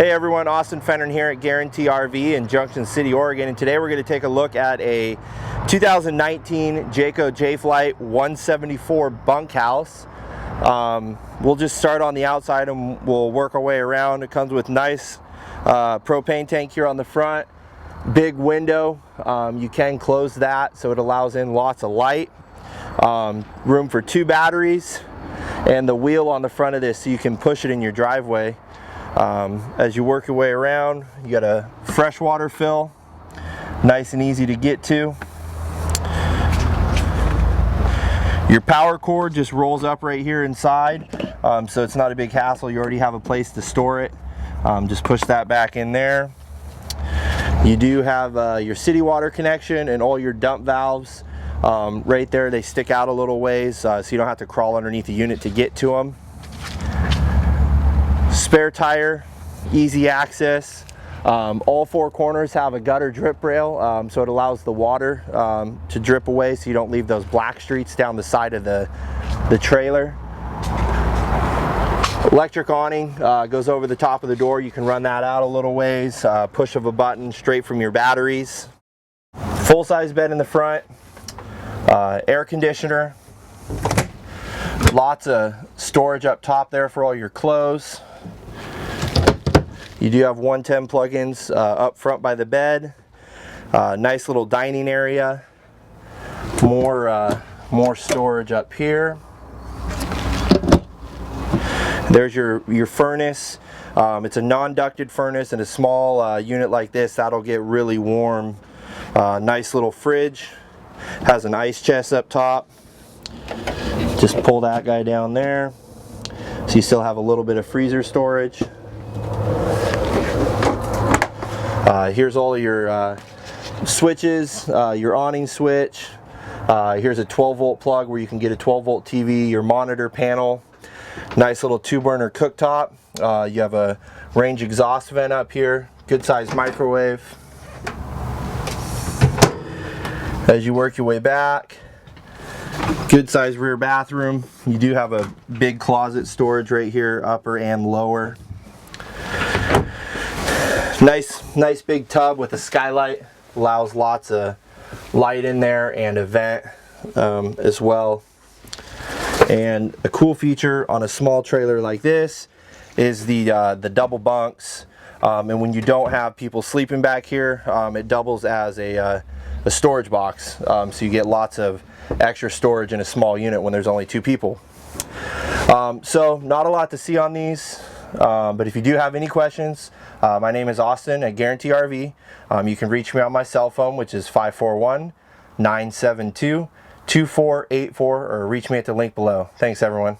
Hey everyone, Austin Fenner here at Guarantee RV in Junction City, Oregon, and today we're going to take a look at a 2019 Jayco Jay Flight 174 bunkhouse. We'll just start on the outside and we'll work our way around. It comes with nice propane tank here on the front, big window. You can close that so it allows in lots of light. Room for 2 batteries and the wheel on the front of this so you can push it in your driveway. As you work your way around, you got a freshwater fill, nice and easy to get to. Your power cord just rolls up right here inside, so it's not a big hassle. You already have a place to store it. Just push that back in there. You do have your city water connection and all your dump valves right there. They stick out a little ways, so you don't have to crawl underneath the unit to get to them. Spare tire, easy access. All 4 corners have a gutter drip rail, so it allows the water to drip away so you don't leave those black streaks down the side of the trailer. Electric awning goes over the top of the door. You can run that out a little ways, push of a button straight from your batteries. Full-size bed in the front, air conditioner, lots of storage up top there for all your clothes. You do have 110 plugins up front by the bed. Nice little dining area. More storage up here. There's your furnace. It's a non-ducted furnace, and a small unit like this, that'll get really warm. Nice little fridge. Has an ice chest up top. Just pull that guy down there. So you still have a little bit of freezer storage. Here's all of your switches, your awning switch. Here's a 12-volt plug where you can get a 12-volt TV, your monitor panel. Nice little 2-burner cooktop. You have a range exhaust vent up here. Good sized microwave. As you work your way back, good sized rear bathroom. You do have a big closet storage right here, upper and lower. Nice big tub with a skylight. Allows lots of light in there and a vent as well. And a cool feature on a small trailer like this is the double bunks. And when you don't have people sleeping back here, it doubles as a storage box. So you get lots of extra storage in a small unit when there's only 2 people. So not a lot to see on these. But if you do have any questions, my name is Austin at Guarantee RV. You can reach me on my cell phone, which is 541-972-2484, or reach me at the link below. Thanks everyone.